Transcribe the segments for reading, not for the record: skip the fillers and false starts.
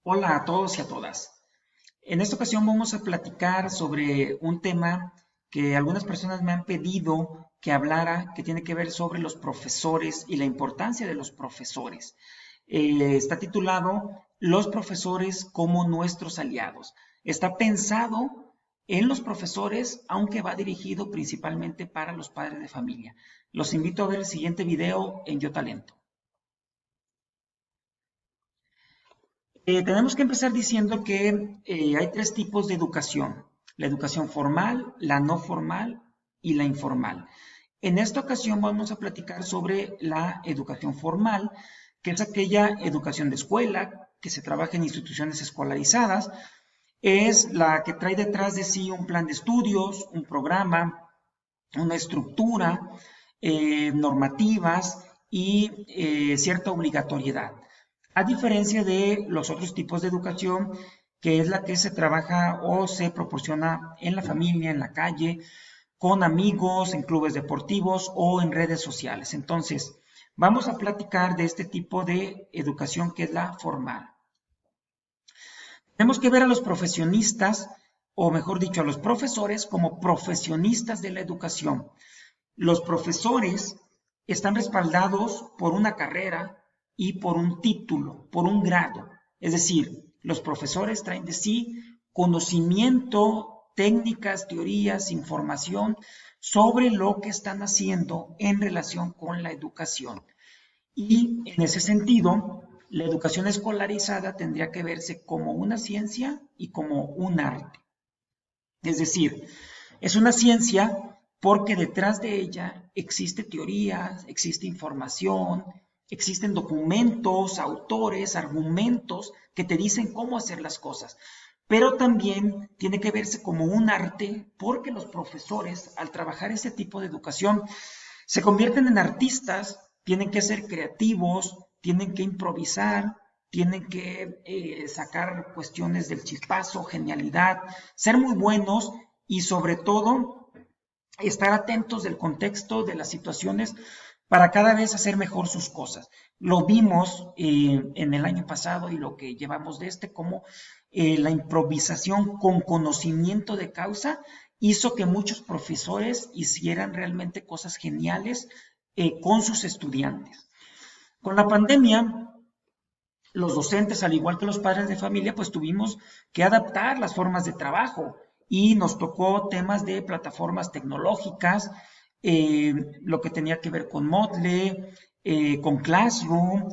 Hola a todos y a todas. En esta ocasión vamos a platicar sobre un tema que algunas personas me han pedido que hablara, que tiene que ver sobre los profesores y la importancia de los profesores. Está titulado Los profesores como nuestros aliados. Está pensado en los profesores, aunque va dirigido principalmente para los padres de familia. Los invito a ver el siguiente video en Yo Talento. Tenemos que empezar diciendo que hay tres tipos de educación: la educación formal, la no formal y la informal. En esta ocasión vamos a platicar sobre la educación formal, que es aquella educación de escuela que se trabaja en instituciones escolarizadas. Es la que trae detrás de sí un plan de estudios, un programa, una estructura, normativas y cierta obligatoriedad. A diferencia de los otros tipos de educación, que es la que se trabaja o se proporciona en la familia, en la calle, con amigos, en clubes deportivos o en redes sociales. Entonces, vamos a platicar de este tipo de educación que es la formal. Tenemos que ver a los profesionistas, o mejor dicho, a los profesores como profesionistas de la educación. Los profesores están respaldados por una carrera y por un título, por un grado. Es decir, los profesores traen de sí conocimiento, técnicas, teorías, información sobre lo que están haciendo en relación con la educación. Y en ese sentido, la educación escolarizada tendría que verse como una ciencia y como un arte. Es decir, es una ciencia porque detrás de ella existe teoría, existe información, existen documentos, autores, argumentos que te dicen cómo hacer las cosas. Pero también tiene que verse como un arte porque los profesores, al trabajar ese tipo de educación, se convierten en artistas, tienen que ser creativos, tienen que improvisar, tienen que sacar cuestiones del chispazo, genialidad, ser muy buenos y sobre todo estar atentos del contexto, de las situaciones, para cada vez hacer mejor sus cosas. Lo vimos en el año pasado y lo que llevamos de como la improvisación con conocimiento de causa hizo que muchos profesores hicieran realmente cosas geniales con sus estudiantes. Con la pandemia, los docentes, al igual que los padres de familia, pues tuvimos que adaptar las formas de trabajo y nos tocó temas de plataformas tecnológicas, lo que tenía que ver con Moodle, con Classroom,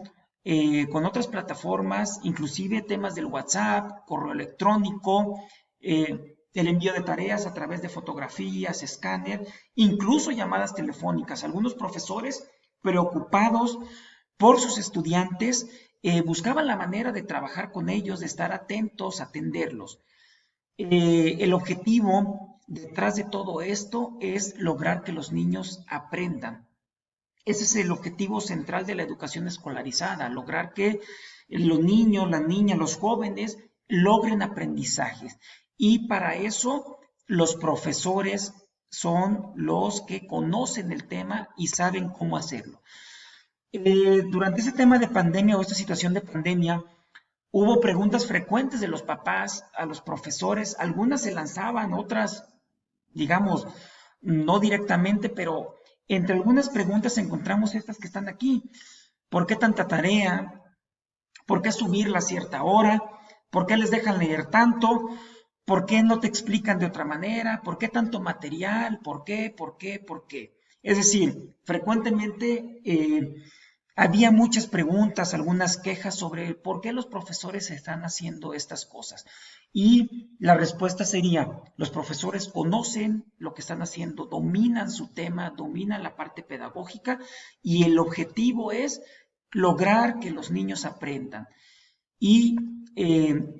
con otras plataformas, inclusive temas del WhatsApp, correo electrónico, el envío de tareas a través de fotografías, escáner, incluso llamadas telefónicas. Algunos profesores preocupados por sus estudiantes buscaban la manera de trabajar con ellos, de estar atentos, atenderlos. El objetivo detrás de todo esto es lograr que los niños aprendan. Ese es el objetivo central de la educación escolarizada, lograr que los niños, las niñas, los jóvenes logren aprendizajes. Y para eso los profesores son los que conocen el tema y saben cómo hacerlo. Durante ese tema de pandemia o esta situación de pandemia, hubo preguntas frecuentes de los papás a los profesores. Algunas se lanzaban, otras, digamos, no directamente, pero entre algunas preguntas encontramos estas que están aquí. ¿Por qué tanta tarea? ¿Por qué subirla a cierta hora? ¿Por qué les dejan leer tanto? ¿Por qué no te explican de otra manera? ¿Por qué tanto material? ¿Por qué? ¿Por qué? ¿Por qué? Es decir, frecuentemente había muchas preguntas, algunas quejas sobre por qué los profesores están haciendo estas cosas. Y la respuesta sería, los profesores conocen lo que están haciendo, dominan su tema, dominan la parte pedagógica y el objetivo es lograr que los niños aprendan. Y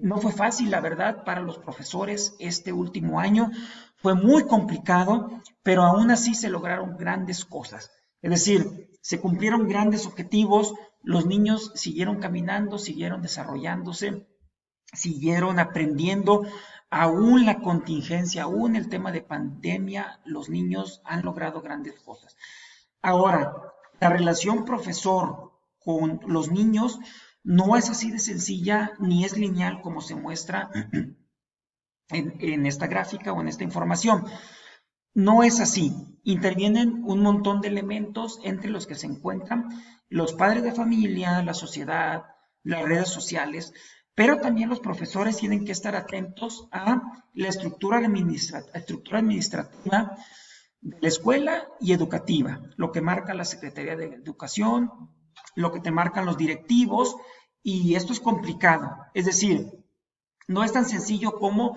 no fue fácil, la verdad, para los profesores este último año. Fue muy complicado, pero aún así se lograron grandes cosas. Es decir, se cumplieron grandes objetivos, los niños siguieron caminando, siguieron desarrollándose, siguieron aprendiendo. Aún la contingencia, aún el tema de pandemia, los niños han logrado grandes cosas. Ahora, la relación profesor con los niños no es así de sencilla ni es lineal como se muestra en esta gráfica o en esta información. No es así. Intervienen un montón de elementos entre los que se encuentran los padres de familia, la sociedad, las redes sociales, pero también los profesores tienen que estar atentos a la estructura administrativa de la escuela y educativa, lo que marca la Secretaría de Educación, lo que te marcan los directivos, y esto es complicado. Es decir, no es tan sencillo como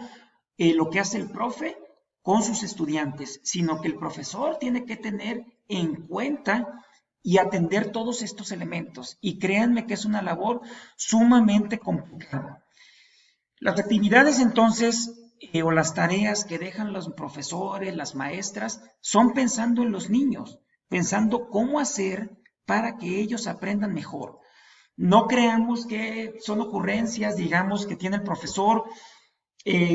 lo que hace el profe con sus estudiantes, sino que el profesor tiene que tener en cuenta y atender todos estos elementos. Y créanme que es una labor sumamente complicada. Las actividades entonces o las tareas que dejan los profesores, las maestras, son pensando en los niños, pensando cómo hacer para que ellos aprendan mejor. No creamos que son ocurrencias, digamos, que tiene el profesor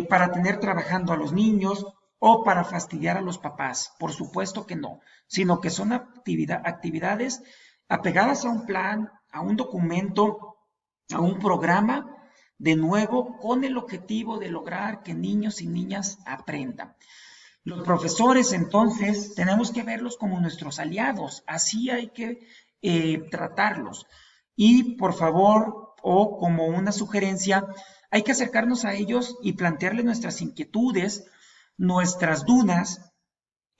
para tener trabajando a los niños o para fastidiar a los papás. Por supuesto que no, sino que son actividades apegadas a un plan, a un documento, a un programa, de nuevo, con el objetivo de lograr que niños y niñas aprendan. Los profesores, entonces, tenemos que verlos como nuestros aliados, así hay que tratarlos. Y por favor, o como una sugerencia, hay que acercarnos a ellos y plantearles nuestras inquietudes, nuestras dudas.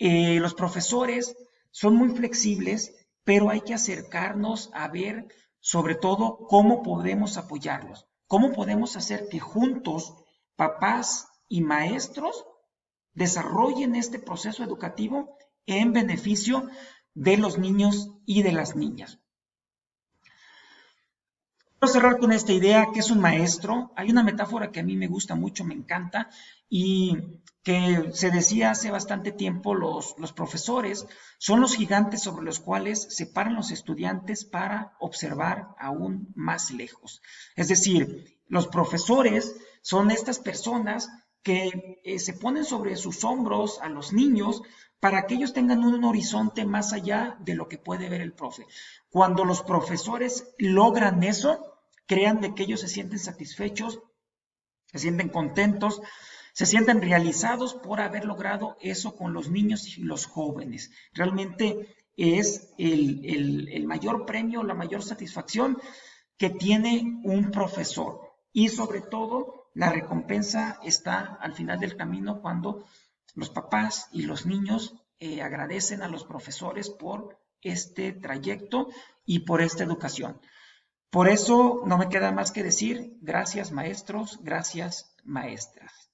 Los profesores son muy flexibles, pero hay que acercarnos a ver sobre todo cómo podemos apoyarlos, cómo podemos hacer que juntos, papás y maestros, desarrollen este proceso educativo en beneficio de los niños y de las niñas. Quiero cerrar con esta idea que es un maestro. Hay una metáfora que a mí me gusta mucho, me encanta, y que se decía hace bastante tiempo, los profesores son los gigantes sobre los cuales se paran los estudiantes para observar aún más lejos. Es decir, los profesores son estas personas que se ponen sobre sus hombros a los niños para que ellos tengan un horizonte más allá de lo que puede ver el profe. Cuando los profesores logran eso, crean de que ellos se sienten satisfechos, se sienten contentos, se sienten realizados por haber logrado eso con los niños y los jóvenes. Realmente es el mayor premio, la mayor satisfacción que tiene un profesor. Y sobre todo, la recompensa está al final del camino cuando los papás y los niños agradecen a los profesores por este trayecto y por esta educación. Por eso no me queda más que decir gracias maestros, gracias maestras.